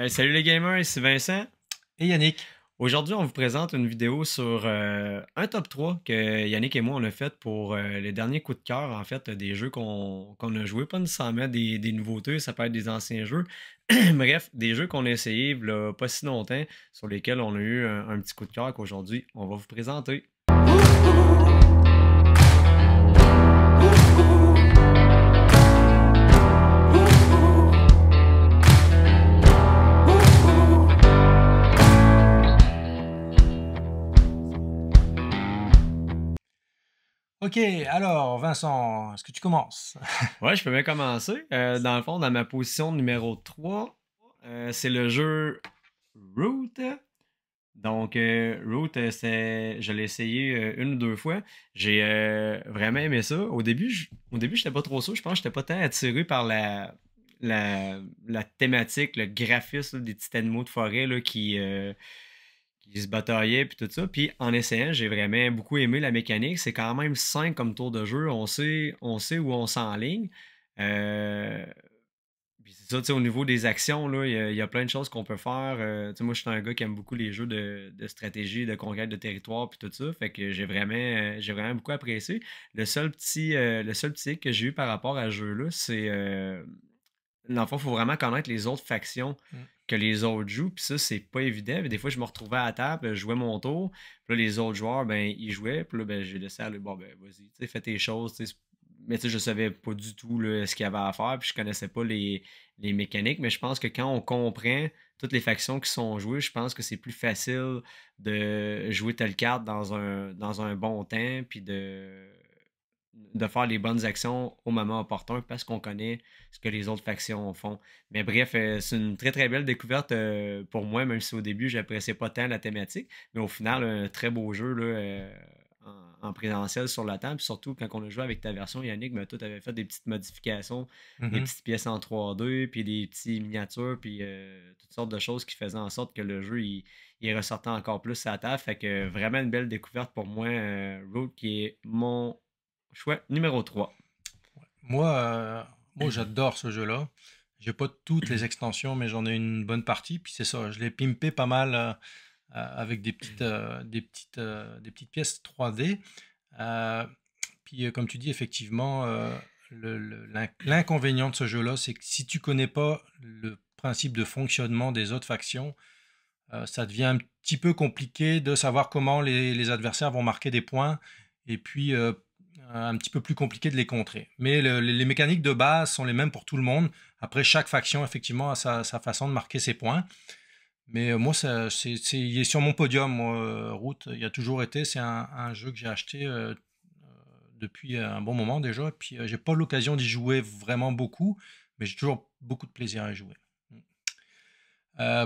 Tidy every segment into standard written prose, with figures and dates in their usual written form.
Salut les gamers, c'est Vincent. Et Yannick. Aujourd'hui, on vous présente une vidéo sur un top 3 que Yannick et moi on a fait pour les derniers coups de cœur, en fait, des jeux qu'on a joués, pas nécessairement des nouveautés, ça peut être des anciens jeux. Bref, des jeux qu'on a essayés il y a pas si longtemps, sur lesquels on a eu un petit coup de cœur qu'aujourd'hui on va vous présenter. Ok, alors Vincent, est-ce que tu commences? Ouais, je peux bien commencer. Dans le fond, dans ma position numéro 3, c'est le jeu Root. Donc, Root, je l'ai essayé une ou deux fois. J'ai vraiment aimé ça. Au début, j'étais pas trop sûr. Je pense que j'étais pas tant attiré par la thématique, le graphisme là, des petits animaux de forêt là, qui se bataillaient puis tout ça. Puis en essayant, j'ai vraiment beaucoup aimé la mécanique. C'est quand même simple comme tour de jeu. On sait où on s'enligne. Euh, Puis c'est ça, tu sais, au niveau des actions, là, il y a plein de choses qu'on peut faire. Tu sais, moi, je suis un gars qui aime beaucoup les jeux de stratégie, de conquête de territoire, puis tout ça. Fait que j'ai vraiment beaucoup apprécié. Le seul petit hic que j'ai eu par rapport à ce jeu-là, c'est, dans le fond, il faut vraiment connaître les autres factions Mm. que les autres jouent. Puis ça, c'est pas évident. Puis des fois, je me retrouvais à la table, je jouais mon tour. Puis là, les autres joueurs, ben, ils jouaient. Puis là, ben, j'ai laissé aller. Bon, ben, vas-y, tu sais, fais tes choses. Tu sais. Mais tu sais, je savais pas du tout là, ce qu'il y avait à faire. Puis je connaissais pas les mécaniques. Mais je pense que quand on comprend toutes les factions qui sont jouées, je pense que c'est plus facile de jouer telle carte dans un bon temps. Puis de faire les bonnes actions au moment opportun parce qu'on connaît ce que les autres factions font. Mais bref, c'est une très très belle découverte pour moi, même si au début, j'appréciais pas tant la thématique. Mais au final, un très beau jeu là, en présentiel sur la table. Puis surtout, quand on a joué avec ta version, Yannick, ben, toi, tu avais fait des petites modifications, des Mhm. petites pièces en 3D, puis des petits miniatures, puis toutes sortes de choses qui faisaient en sorte que le jeu, il ressortait encore plus à la table. Fait que vraiment une belle découverte pour moi, Road, qui est mon choix numéro 3. Moi, j'adore ce jeu-là. J'ai pas toutes les extensions, mais j'en ai une bonne partie. Puis c'est ça, je l'ai pimpé pas mal avec des petites pièces 3D. Euh, Comme tu dis, effectivement, l'inconvénient de ce jeu-là, c'est que si tu connais pas le principe de fonctionnement des autres factions, ça devient un petit peu compliqué de savoir comment les adversaires vont marquer des points et puis un petit peu plus compliqué de les contrer. Mais les mécaniques de base sont les mêmes pour tout le monde. Après, chaque faction, effectivement, a sa façon de marquer ses points. Mais moi, il est sur mon podium, moi, Route. Il a toujours été. C'est un jeu que j'ai acheté depuis un bon moment déjà. Puis, j'ai pas l'occasion d'y jouer vraiment beaucoup, mais j'ai toujours beaucoup de plaisir à y jouer.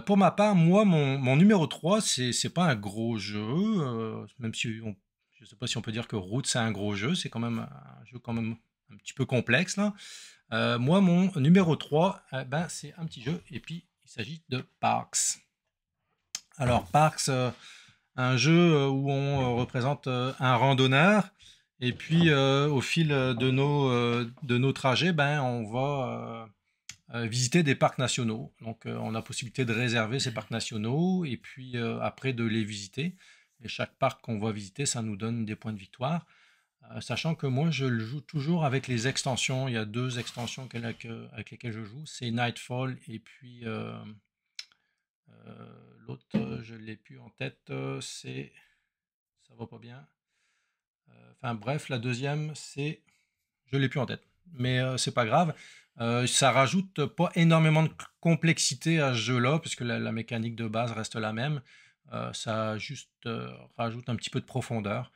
Pour ma part, moi, mon numéro 3, c'est pas un gros jeu, même si je sais pas si on peut dire que Root, c'est un gros jeu, c'est quand même un jeu quand même un petit peu complexe, là. Moi, mon numéro 3, ben, c'est un petit jeu, et puis il s'agit de Parks. Alors, Parks, un jeu où on représente un randonneur, et puis au fil de nos trajets, ben, on va visiter des parcs nationaux. Donc, on a possibilité de réserver ces parcs nationaux et puis après de les visiter. Et chaque parc qu'on va visiter, ça nous donne des points de victoire. Sachant que moi, je le joue toujours avec les extensions. Il y a deux extensions avec lesquelles je joue. C'est Nightfall et puis l'autre, je ne l'ai plus en tête. Ça va pas bien. Enfin bref, la deuxième, c'est je l'ai plus en tête. Mais c'est pas grave. Ça rajoute pas énormément de complexité à ce jeu-là, puisque la mécanique de base reste la même. Ça juste rajoute un petit peu de profondeur.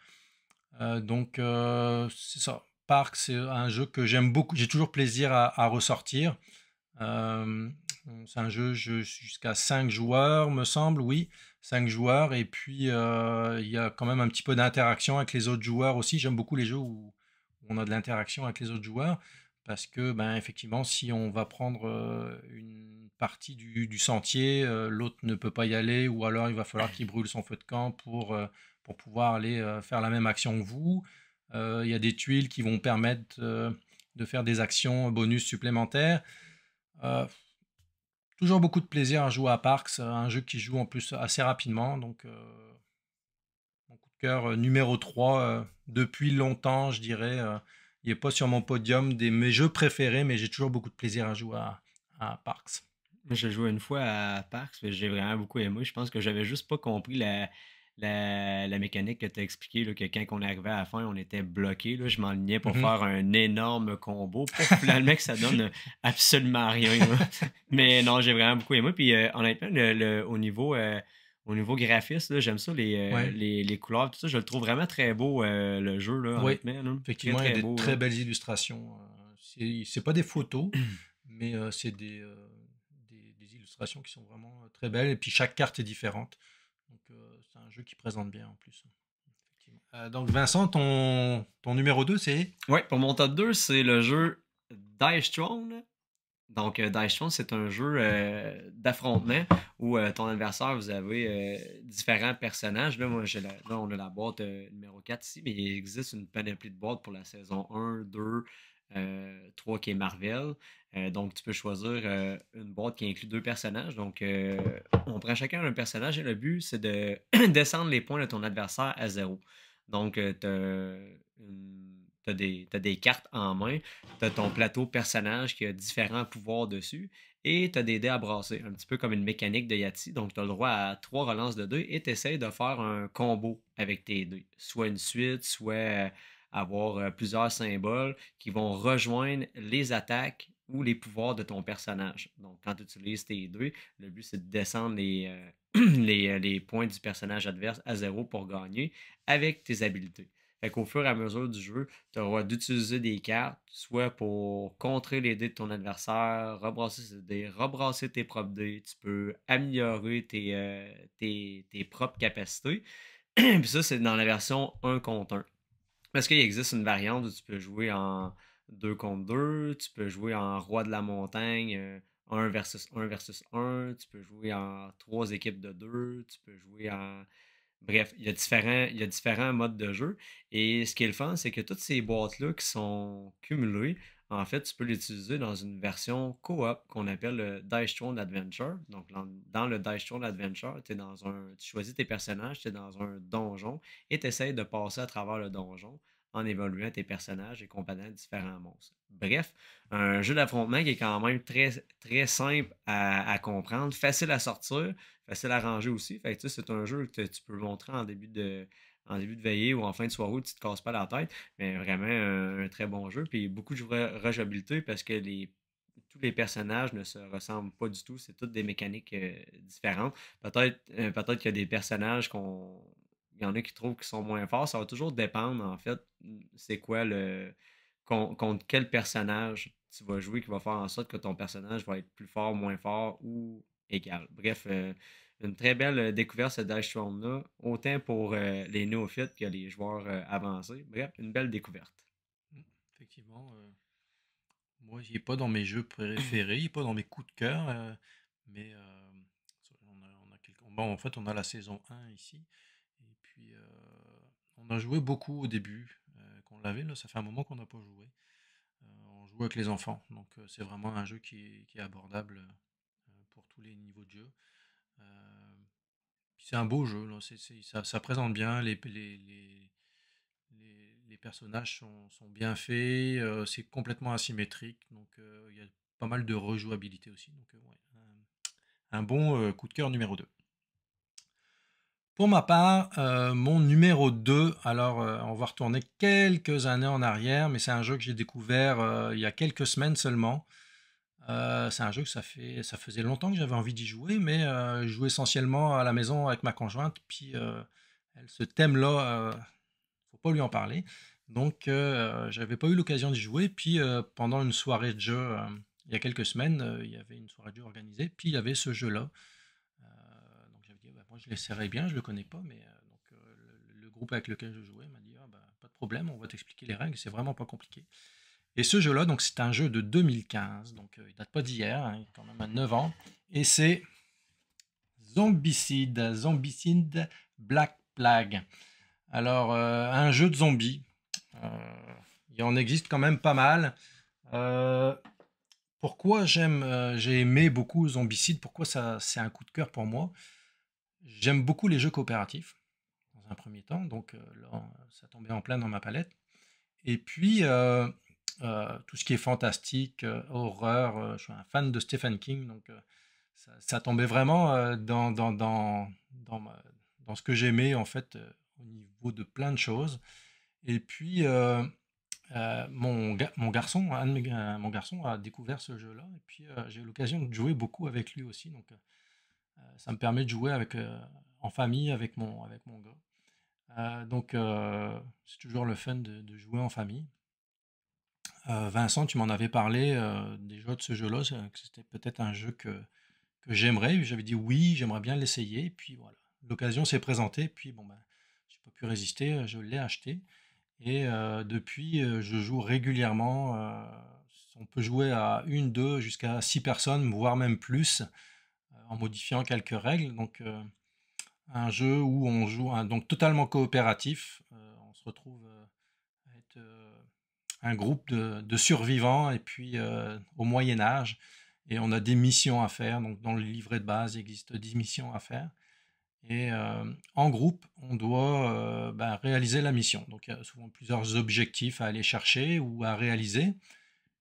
C'est ça. Park, c'est un jeu que j'aime beaucoup. J'ai toujours plaisir à ressortir. Euh, c'est un jeu jusqu'à 5 joueurs, me semble, oui. 5 joueurs. Et puis, il y a quand même un petit peu d'interaction avec les autres joueurs aussi. J'aime beaucoup les jeux où on a de l'interaction avec les autres joueurs. Parce que, ben, effectivement, si on va prendre une partie du sentier, l'autre ne peut pas y aller, ou alors il va falloir qu'il brûle son feu de camp pour pouvoir aller faire la même action que vous. Il y a des tuiles qui vont permettre de faire des actions bonus supplémentaires. Euh, Toujours beaucoup de plaisir à jouer à Parks, un jeu qui joue en plus assez rapidement. Donc, mon coup de cœur numéro 3 depuis longtemps, je dirais. Il n'est pas sur mon podium des mes jeux préférés, mais j'ai toujours beaucoup de plaisir à jouer à Parks. Moi, j'ai joué une fois à Parks, mais j'ai vraiment beaucoup aimé. Je pense que j'avais juste pas compris la mécanique que tu as expliqué, là, que quand on arrivait à la fin, on était bloqué. Là, je m'enlignais pour Mhm. faire un énorme combo pour finalement que ça donne absolument rien. Là. Mais non, j'ai vraiment beaucoup aimé. Puis honnêtement, au niveau graphiste, là, j'aime ça, Ouais, les couleurs, tout ça. Je le trouve vraiment très beau, le jeu, là, oui, honnêtement. Là. Très, effectivement, il y a très des beau. très Là. belles illustrations. C'est pas des photos, mais c'est des illustrations qui sont vraiment très belles. Et puis chaque carte est différente. Donc c'est un jeu qui présente bien en plus. Effectivement. Donc Vincent, ton numéro 2 c'est? Ouais, pour mon top 2 c'est le jeu Dice Throne. Donc, Dice Throne, c'est un jeu d'affrontement où ton adversaire, vous avez différents personnages. Là, là, on a la boîte numéro 4 ici, mais il existe une panoplie de boîtes pour la saison 1, 2, 3 qui est Marvel. Donc, tu peux choisir une boîte qui inclut deux personnages. Donc, on prend chacun un personnage et le but, c'est de descendre les points de ton adversaire à zéro. Donc, t'as des cartes en main. Tu as ton plateau personnage qui a différents pouvoirs dessus et tu as des dés à brasser, un petit peu comme une mécanique de Yahtzee. Donc, tu as le droit à trois relances de dés et tu essaies de faire un combo avec tes dés. Soit une suite, soit avoir plusieurs symboles qui vont rejoindre les attaques ou les pouvoirs de ton personnage. Donc, quand tu utilises tes dés, le but c'est de descendre les points du personnage adverse à zéro pour gagner avec tes habiletés. Fait qu'au fur et à mesure du jeu, tu auras d'utiliser des cartes, soit pour contrer les dés de ton adversaire, rebrasser ses dés, rebrasser tes propres dés. Tu peux améliorer tes propres capacités. Puis ça, c'est dans la version 1 contre 1. Parce qu'il existe une variante où tu peux jouer en 2 contre 2, tu peux jouer en roi de la montagne, 1 versus 1, tu peux jouer en 3 équipes de 2, tu peux jouer en bref, il y a différents modes de jeu. Et ce qui est le fun, c'est que toutes ces boîtes-là qui sont cumulées, en fait, tu peux l'utiliser dans une version coop qu'on appelle le Dice Throne Adventure. Donc, dans le Dice Throne Adventure, tu choisis tes personnages, tu es dans un donjon et tu essaies de passer à travers le donjon en évoluant tes personnages et combattant différents monstres. Bref, un jeu d'affrontement qui est quand même très, très simple à comprendre, facile à sortir, facile à ranger aussi. Fait que, tu sais, c'est un jeu que tu peux montrer en début de veillée ou en fin de soirée où tu te casses pas la tête. Mais vraiment un très bon jeu. Puis beaucoup de rejouabilité parce que tous les personnages ne se ressemblent pas du tout. C'est toutes des mécaniques différentes. Peut-être qu'il y a des personnages qu'on. Il y en a qui trouvent qu'ils sont moins forts. Ça va toujours dépendre, en fait, c'est quoi contre quel personnage tu vas jouer qui va faire en sorte que ton personnage va être plus fort, moins fort ou égal. Bref, une très belle découverte ce Dash Throne-là, autant pour les néophytes que les joueurs avancés. Bref, une belle découverte. Effectivement, moi, il n'est pas dans mes jeux préférés, il n'est pas dans mes coups de cœur, mais bon, en fait, on a la saison 1 ici, et puis on a joué beaucoup au début, qu'on l'avait, là, ça fait un moment qu'on n'a pas joué. On joue avec les enfants, donc c'est vraiment un jeu qui est abordable pour tous les niveaux de jeu. Euh, Puis c'est un beau jeu, là, ça présente bien, les personnages sont bien faits, c'est complètement asymétrique, donc il y a pas mal de rejouabilité aussi. Donc, ouais, un bon coup de cœur numéro 2. Pour ma part, mon numéro 2, alors on va retourner quelques années en arrière, mais c'est un jeu que j'ai découvert il y a quelques semaines seulement. C'est un jeu que ça faisait longtemps que j'avais envie d'y jouer, mais je jouais essentiellement à la maison avec ma conjointe, puis ce thème-là, faut pas lui en parler. Donc, j'avais pas eu l'occasion d'y jouer. Puis, pendant une soirée de jeu, il y a quelques semaines, il y avait une soirée de jeu organisée. Puis, il y avait ce jeu-là. Donc, j'avais dit, bah, moi, je l'essaierai bien. Je le connais pas. Mais donc, le groupe avec lequel je jouais m'a dit, ah, bah, pas de problème, on va t'expliquer les règles. C'est vraiment pas compliqué. Et ce jeu-là, donc, c'est un jeu de 2015. Donc, il date pas d'hier. Hein, il est quand même à 9 ans. Et c'est Zombicide Black Plague. Alors, un jeu de zombies. Il en existe quand même pas mal. Euh, Pourquoi j'ai aimé beaucoup Zombicide, pourquoi ça c'est un coup de cœur pour moi? J'aime beaucoup les jeux coopératifs, dans un premier temps, donc là, ça tombait en plein dans ma palette et puis, tout ce qui est fantastique, horreur, je suis un fan de Stephen King, donc ça tombait vraiment, dans ce que j'aimais, en fait, au niveau de plein de choses et puis, mon garçon, mon garçon a découvert ce jeu-là et puis, j'ai eu l'occasion de jouer beaucoup avec lui aussi, donc ça me permet de jouer en famille avec mon gars. Donc c'est toujours le fun de jouer en famille. Vincent, tu m'en avais parlé, déjà de ce jeu-là, que c'était peut-être un jeu que j'aimerais. J'avais dit: «Oui, j'aimerais bien l'essayer» et puis voilà, l'occasion s'est présentée, puis bon, ben, j'ai pas pu résister, je l'ai acheté et depuis, je joue régulièrement, on peut jouer à une, 2, jusqu'à 6 personnes, voire même plus, en modifiant quelques règles. Donc un jeu où on joue donc totalement coopératif, on se retrouve, à être, un groupe de survivants et puis, au Moyen Âge et on a des missions à faire. Donc dans le livret de base, il existe 10 missions à faire et en groupe, on doit, bah, réaliser la mission. Donc il y a souvent plusieurs objectifs à aller chercher ou à réaliser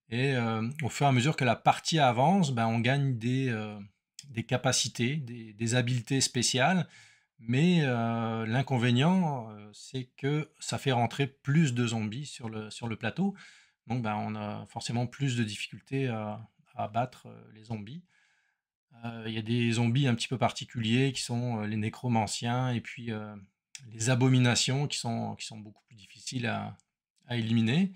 et au fur et à mesure que la partie avance, ben, on gagne des capacités, des habiletés spéciales. Mais l'inconvénient, c'est que ça fait rentrer plus de zombies sur le plateau. Donc ben, on a forcément plus de difficultés à battre, les zombies. Il y a des zombies un petit peu particuliers qui sont, les nécromanciens et puis, les abominations qui sont beaucoup plus difficiles à éliminer.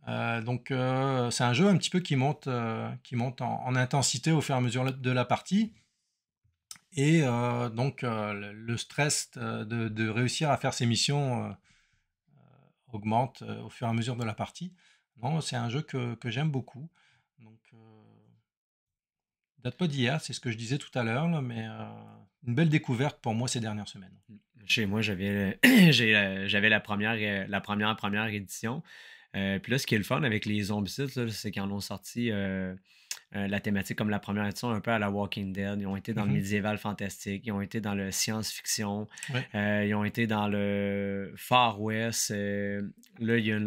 Donc c'est un jeu un petit peu qui monte en intensité au fur et à mesure de la partie et donc le stress de réussir à faire ces missions, augmente, au fur et à mesure de la partie. Non, c'est un jeu que j'aime beaucoup. Donc date pas d'hier, c'est ce que je disais tout à l'heure là, mais une belle découverte pour moi ces dernières semaines. Chez moi, j'avais la première édition. Puis là, ce qui est le fun avec les zombicides, là, c'est qu'ils en ont sorti la thématique comme la première édition, un peu à la Walking Dead. Ils ont été dans le Mmh. médiéval fantastique, ils ont été dans le science-fiction, Ouais. ils ont été dans le Far West. Là, il y a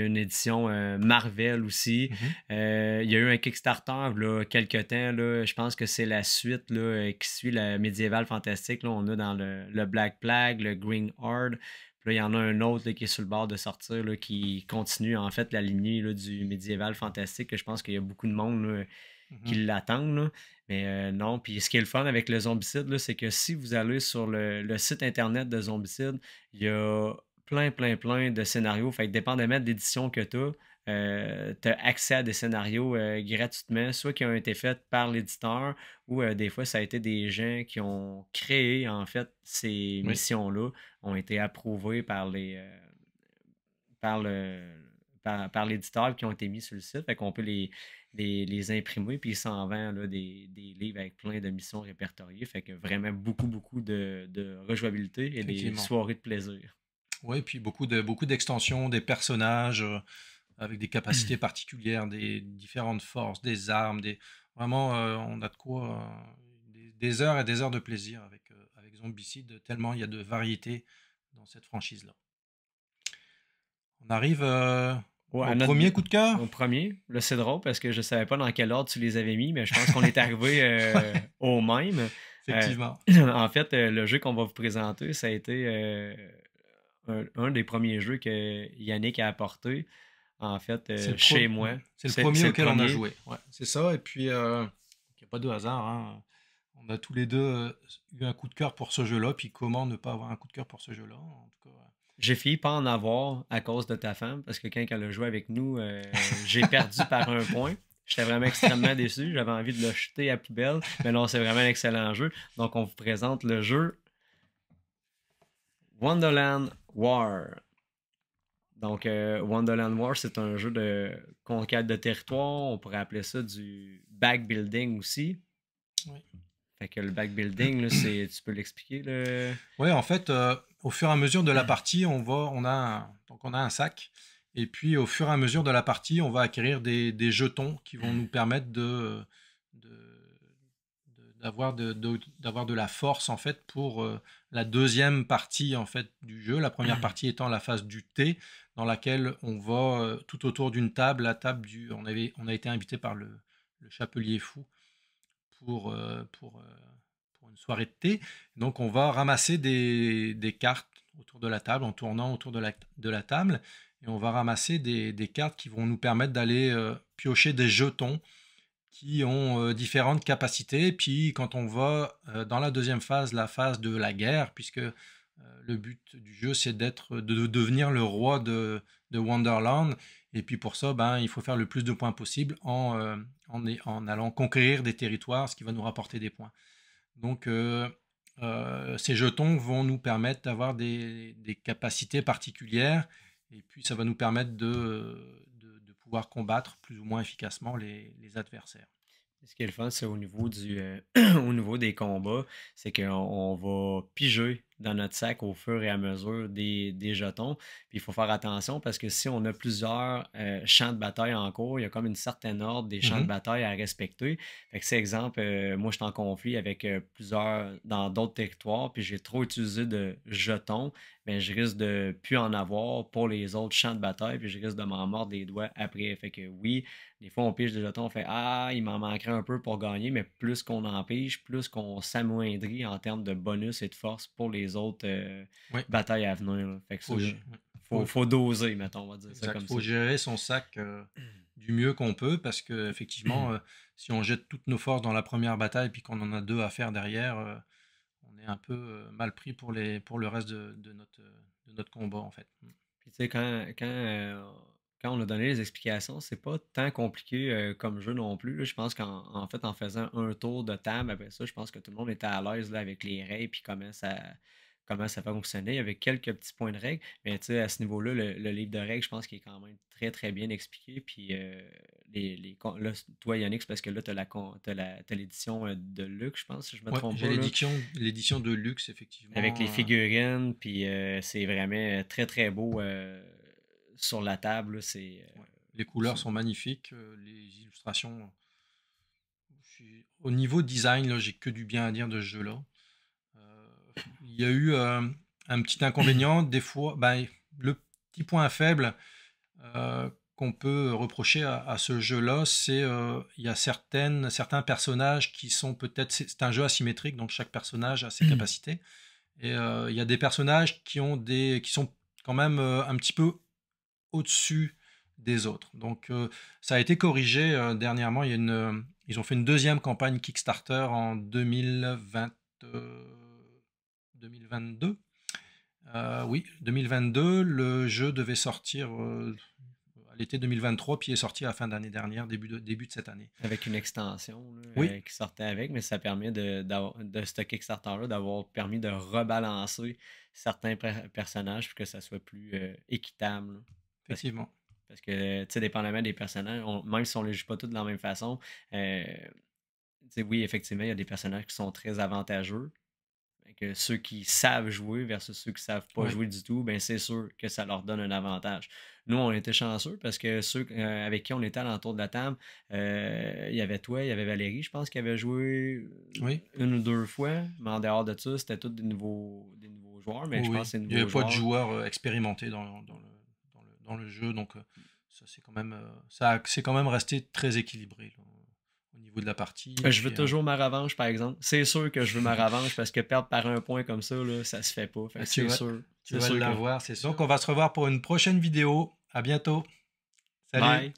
une édition Marvel aussi. Mmh. Il y a eu un Kickstarter là, quelques temps. Là, je pense que c'est la suite là, qui suit la médiéval fantastique. Là, on a dans le Black Plague, le Green Horde. Puis là, il y en a un autre là, qui est sur le bord de sortir, là, qui continue en fait la lignée là, du médiéval fantastique. Que je pense qu'il y a beaucoup de monde là, qui Mmh. l'attendent. Là. Mais non, puis ce qui est le fun avec le Zombicide, là, c'est que si vous allez sur le site internet de Zombicide, il y a plein, plein, plein de scénarios. Fait que dépendamment de l'édition que tu as accès à des scénarios gratuitement, soit qui ont été faits par l'éditeur ou des fois ça a été des gens qui ont créé en fait ces Oui, missions-là, ont été approuvées par le par l'éditeur qui ont été mis sur le site. Fait qu'on peut les imprimer, puis ils s'en vendent là, des livres avec plein de missions répertoriées. Fait que vraiment beaucoup, beaucoup de rejouabilité et des effectivement. soirées de plaisir. Oui, puis beaucoup d'extensions, des personnages, avec des capacités particulières, des différentes forces, des armes, vraiment, on a de quoi, des heures et des heures de plaisir avec Zombicide, tellement il y a de variété dans cette franchise-là. On arrive, Ouais, au premier coup de cœur? au premier, là c'est drôle parce que je savais pas dans quel ordre tu les avais mis, mais je pense qu'on est arrivé au même. Euh, Effectivement. en fait, le jeu qu'on va vous présenter, ça a été un des premiers jeux que Yannick a apporté, en fait, chez moi. Ouais, c'est le C'est premier le auquel on a premier. joué. Ouais, c'est ça et puis, il y a pas de hasard, hein. On a tous les 2 eu un coup de cœur pour ce jeu-là, puis comment ne pas avoir un coup de cœur pour ce jeu-là? En tout cas, J'ai failli pas en avoir à cause de ta femme, parce que quand elle a joué avec nous, j'ai perdu par un point. J'étais vraiment extrêmement déçu. J'avais envie de le jeter à poubelle. Mais non, c'est vraiment un excellent jeu. Donc, on vous présente le jeu Wonderland War. Donc, Wonderland War, c'est un jeu de conquête de territoire. On pourrait appeler ça du backbuilding aussi. oui. Fait que le backbuilding, là, c'est, tu peux l'expliquer, là? Ouais, en fait, au fur et à mesure de la partie, on a un sac Et puis, au fur et à mesure de la partie, on va acquérir des jetons qui vont nous permettre d'avoir de la force en fait pour la deuxième partie en fait du jeu. La première partie étant la phase du thé, dans laquelle on va tout autour d'une table, la table on a été invité par le Chapelier Fou pour une soirée de thé. Donc on va ramasser des cartes autour de la table en tournant autour de la table, et on va ramasser des cartes qui vont nous permettre d'aller piocher des jetons qui ont différentes capacités. Puis quand on va dans la deuxième phase, la phase de la guerre, puisque le but du jeu c'est de devenir le roi de Wonderland, et puis pour ça il faut faire le plus de points possible en allant conquérir des territoires, ce qui va nous rapporter des points. Donc ces jetons vont nous permettre d'avoir des capacités particulières, et puis ça va nous permettre de pouvoir combattre plus ou moins efficacement les adversaires. Ce qui est le fun, c'est au niveau au niveau des combats, c'est qu'on va piger dans notre sac au fur et à mesure des jetons. Puis il faut faire attention parce que si on a plusieurs champs de bataille en cours, il y a comme une certaine ordre des champs de bataille à respecter. Fait que c'est exemple, moi je suis en conflit avec plusieurs dans d'autres territoires, puis j'ai trop utilisé de jetons, mais je risque de plus en avoir pour les autres champs de bataille, puis je risque de m'en mordre les doigts après. Fait que oui, des fois, on pige des jetons, on fait Ah, il m'en manquerait un peu pour gagner, mais plus qu'on en pige, plus qu'on s'amoindrit en termes de bonus et de force pour les autres batailles à venir. Là. Fait que faut doser, mettons, on va dire ça comme ça. Il faut gérer son sac du mieux qu'on peut, parce que effectivement, si on jette toutes nos forces dans la première bataille puis qu'on en a 2 à faire derrière, on est un peu mal pris pour le reste de notre combat, en fait. Puis tu sais, quand on a donné les explications, c'est pas tant compliqué comme jeu non plus. Là. Je pense qu'en fait, en faisant un tour de table, après ça, je pense que tout le monde était à l'aise là, avec les règles puis comment ça fonctionnait. Il y avait quelques petits points de règles, mais tu sais, à ce niveau-là, le livre de règles, je pense qu'il est quand même très, très bien expliqué. Puis là, toi, Yannick, c'est parce que là, t'as l'édition de luxe, je pense, si je me trompe j'ai pas. l'édition de luxe, effectivement. Avec les figurines, puis c'est vraiment très, très beau sur la table. Les couleurs sont magnifiques, les illustrations. Au niveau design, là, j'ai que du bien à dire de ce jeu-là. Il y a eu un petit inconvénient, des fois, le petit point faible qu'on peut reprocher à ce jeu-là, c'est il y a certains personnages qui sont peut-être... C'est un jeu asymétrique, donc chaque personnage a ses capacités. Et il y a des personnages qui sont quand même un petit peu au-dessus des autres. Donc ça a été corrigé dernièrement. Ils ont fait une deuxième campagne Kickstarter en 2022. Oui, 2022. Le jeu devait sortir à l'été 2023, puis est sorti à la fin d'année dernière, début de cette année. Avec une extension là, qui sortait avec, mais ça permet de ce Kickstarter-là d'avoir permis de rebalancer certains personnages pour que ça soit plus équitable. Là. Effectivement. Parce que, tu sais, dépendamment des personnages, même si on ne les joue pas tous de la même façon, oui, effectivement, il y a des personnages qui sont très avantageux. Que ceux qui savent jouer versus ceux qui ne savent pas jouer du tout, ben c'est sûr que ça leur donne un avantage. Nous, on était chanceux parce que ceux avec qui on était à l'entour de la table, il y avait toi, il y avait Valérie, je pense, qui avait joué une ou deux fois, mais en dehors de ça, c'était tous des nouveaux joueurs. Mais je pense que c'est il n'y avait pas de joueurs expérimentés dans le jeu, donc ça c'est quand même resté très équilibré là, au niveau de la partie. Je veux toujours ma revanche, par exemple. C'est sûr que je veux ma revanche parce que perdre par un point comme ça, là, ça se fait pas. C'est sûr. Tu vas l'avoir, c'est sûr. Donc on va se revoir pour une prochaine vidéo. À bientôt. Salut. Bye.